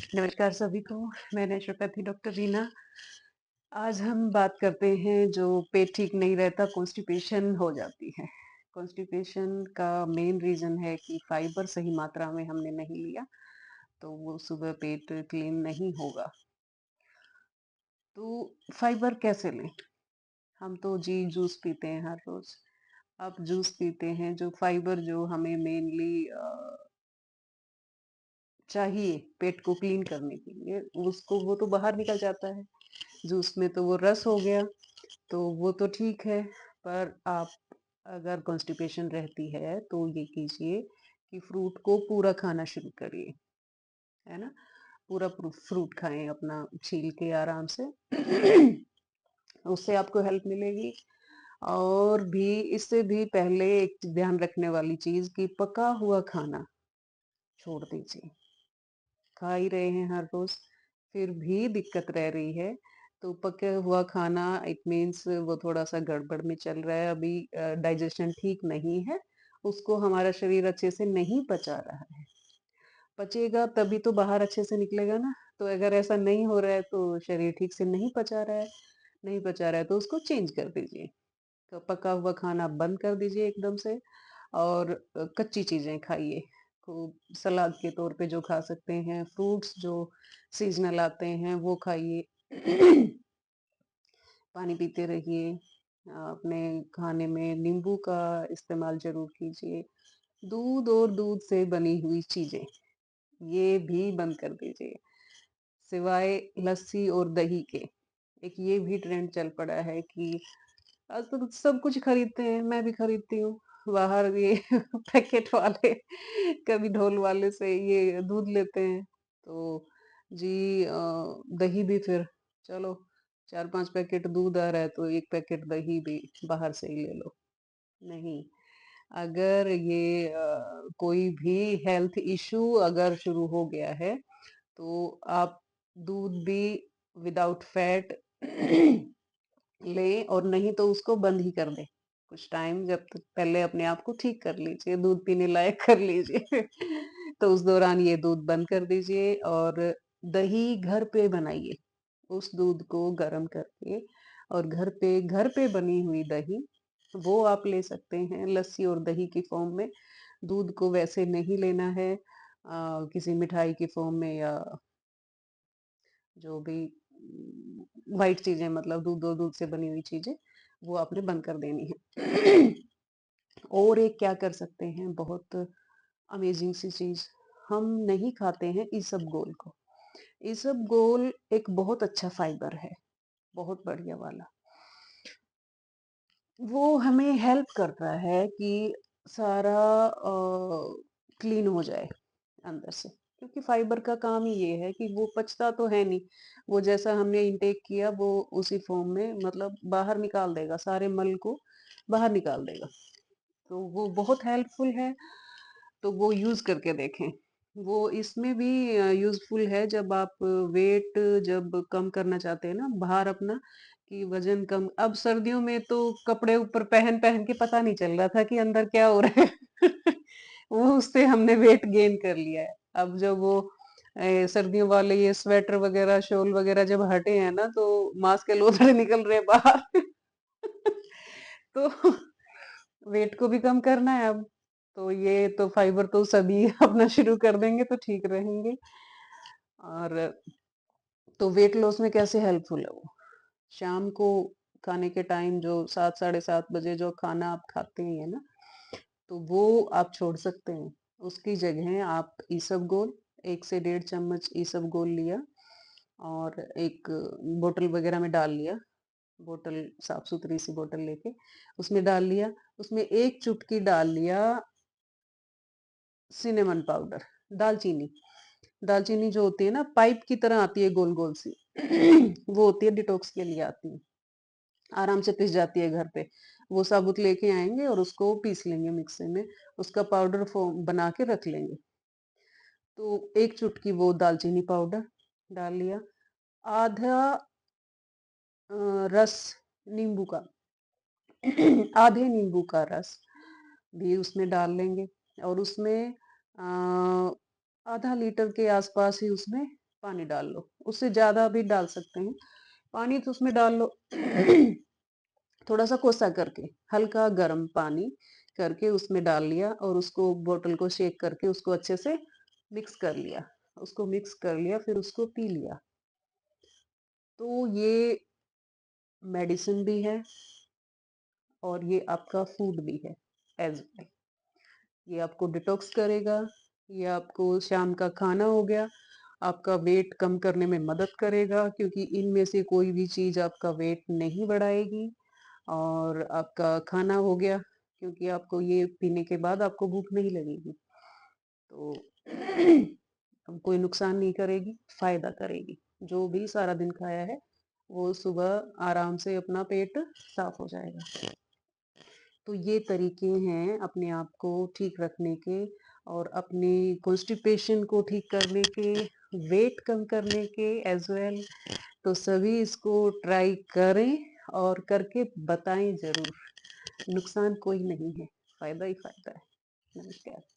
नमस्कार सभी को, मैं नेचुरोपैथी डॉक्टर रीना। आज हम बात करते हैं जो पेट ठीक नहीं रहता, कॉन्स्टिपेशन हो जाती है। कॉन्स्टिपेशन का मेन रीज़न है कि फाइबर सही मात्रा में हमने नहीं लिया, तो वो सुबह पेट क्लीन नहीं होगा। तो फाइबर कैसे लें? हम तो जी जूस पीते हैं हर रोज़। आप जूस पीते हैं जो फाइबर जो हमें मेनली चाहिए पेट को क्लीन करने के लिए, उसको वो तो बाहर निकल जाता है। जूस में तो वो रस हो गया, तो वो तो ठीक है, पर आप अगर कॉन्स्टिपेशन रहती है, तो ये कीजिए कि फ्रूट को पूरा खाना शुरू करिए, है ना? पूरा फ्रूट खाएँ अपना छील के आराम से। उससे आपको हेल्प मिलेगी और भी इससे भी पहले एक ध्यान रखने वाली चीज़ कि पका हुआ खाना छोड़ दीजिए। खा ही रहे हैं हर रोज, फिर भी दिक्कत रह रही है, तो पका हुआ खाना इट मीन्स वो थोड़ा सा गड़बड़ में चल रहा है अभी, डाइजेशन ठीक नहीं है, उसको हमारा शरीर अच्छे से नहीं पचा रहा है। पचेगा तभी तो बाहर अच्छे से निकलेगा ना। तो अगर ऐसा नहीं हो रहा है तो शरीर ठीक से नहीं पचा रहा है, नहीं पचा रहा है तो उसको चेंज कर दीजिए। तो पका हुआ खाना बंद कर दीजिए एकदम से और कच्ची चीजें खाइए। खूब सलाद के तौर पे जो खा सकते हैं, फ्रूट्स जो सीजनल आते हैं वो खाइए। पानी पीते रहिए। अपने खाने में नींबू का इस्तेमाल ज़रूर कीजिए। दूध और दूध से बनी हुई चीज़ें, ये भी बंद कर दीजिए। सिवाय लस्सी और दही के। एक ये भी ट्रेंड चल पड़ा है कि आजकल सब कुछ खरीदते हैं, मैं भी खरीदती हूँ। बाहर ये पैकेट वाले कभी ढोल वाले से ये दूध लेते हैं। तो जी दही भी फिर चलो 4-5 पैकेट दूध आ रहा है तो 1 पैकेट दही भी बाहर से ही ले लो। नहीं, अगर ये कोई भी हेल्थ इश्यू अगर शुरू हो गया है, तो आप दूध भी विदाउट फैट लें और नहीं तो उसको बंद ही कर दें। कुछ टाइम जब तक पहले अपने आप को ठीक कर लीजिए, दूध पीने लायक कर लीजिए। तो उस दौरान ये दूध बंद कर दीजिए और दही घर पे बनाइए। उस दूध को गर्म करके और घर पे बनी हुई दही, वो आप ले सकते हैं लस्सी और दही की फॉर्म में। दूध को वैसे नहीं लेना है किसी मिठाई की फॉर्म में या जो भी व्हाइट चीज़ें मतलब दूध और दूध से बनी हुई चीज़ें, वो आपने बंद कर देनी है। और एक क्या कर सकते हैं बहुत अमेज़िंग सी चीज़, हम नहीं खाते हैं इसबगोल को। इसबगोल एक बहुत अच्छा फाइबर है, बहुत बढ़िया वाला। वो हमें हेल्प करता है कि सारा क्लीन हो जाए अंदर से, क्योंकि फाइबर का काम ही ये है कि वो पचता तो है नहीं, वो जैसा हमने इंटेक किया वो उसी फॉर्म में मतलब बाहर निकाल देगा, सारे मल को बाहर निकाल देगा। तो वो बहुत हेल्पफुल है, तो वो यूज़ करके देखें। वो इसमें भी यूज़फुल है जब आप वेट जब कम करना चाहते हैं ना बाहर अपना, कि वज़न कम, अब सर्दियों में तो कपड़े ऊपर पहन-पहन के पता नहीं चल रहा था कि अंदर क्या हो रहा है। वो उससे हमने वेट गेन कर लिया है। अब जब वो सर्दियों वाले ये स्वेटर वगैरह, शॉल वगैरह जब हटे हैं ना, तो माँस के लोथड़े निकल रहे हैं बाहर। तो वेट को भी कम करना है अब, तो ये तो फाइबर तो सभी अपना शुरू कर देंगे तो ठीक रहेंगे। और तो वेट लॉस में कैसे हेल्पफुल है वो? शाम को खाने के टाइम जो 7 साढ़े 7 बजे जो खाना आप खाते ही हैं ना, तो वो आप छोड़ सकते हैं। उसकी जगह आप इसबगोल 1 से डेढ़ चम्मच इसबगोल लिया और एक बोतल वगैरह में डाल लिया, बोतल साफ-सुथरी सी बोतल लेके उसमें डाल लिया, उसमें 1 चुटकी डाल लिया सिनेमन पाउडर, दालचीनी। दालचीनी जो होती है ना पाइप की तरह आती है गोल-गोल सी, वो होती है डिटॉक्स के लिए आती है। आराम से पिस जाती है घर पे। वो साबुत लेके आएँगे और उसको पीस लेंगे मिक्सी में, उसका पाउडर फॉर्म बना के रख लेंगे। तो 1 चुटकी वो दालचीनी पाउडर डाल लिया, आधा रस नींबू का, आधे नींबू का रस भी उसमें डाल लेंगे और उसमें आधा लीटर के आसपास ही उसमें पानी डाल लो, उससे ज़्यादा भी डाल सकते हैं। पानी तो उसमें डाल लो थोड़ा-सा कोसा करके, हल्का गरम पानी करके उसमें डाल लिया और उसको बॉटल को शेक करके उसको अच्छे से मिक्स कर लिया। उसको मिक्स कर लिया फिर उसको पी लिया। तो ये मेडिसिन भी है और ये आपका फूड भी है एज़ वेल। ये आपको डिटॉक्स करेगा, ये आपको शाम का खाना हो गया, आपका वेट कम करने में मदद करेगा क्योंकि इनमें से कोई भी चीज़ आपका वेट नहीं बढ़ाएगी और आपका खाना हो गया क्योंकि आपको ये पीने के बाद आपको भूख नहीं लगेगी। तो कोई नुकसान नहीं करेगी, फ़ायदा करेगी। जो भी सारा दिन खाया है, वो सुबह आराम से अपना पेट साफ़ हो जाएगा। तो ये तरीके हैं अपने आप को ठीक रखने के और अपनी कॉन्स्टिपेशन को ठीक करने के, वेट कम करने के एज़ वेल। तो सभी इसको ट्राई करें और करके बताएँ ज़रूर। नुकसान कोई नहीं है, फ़ायदा ही फ़ायदा है। नमस्कार।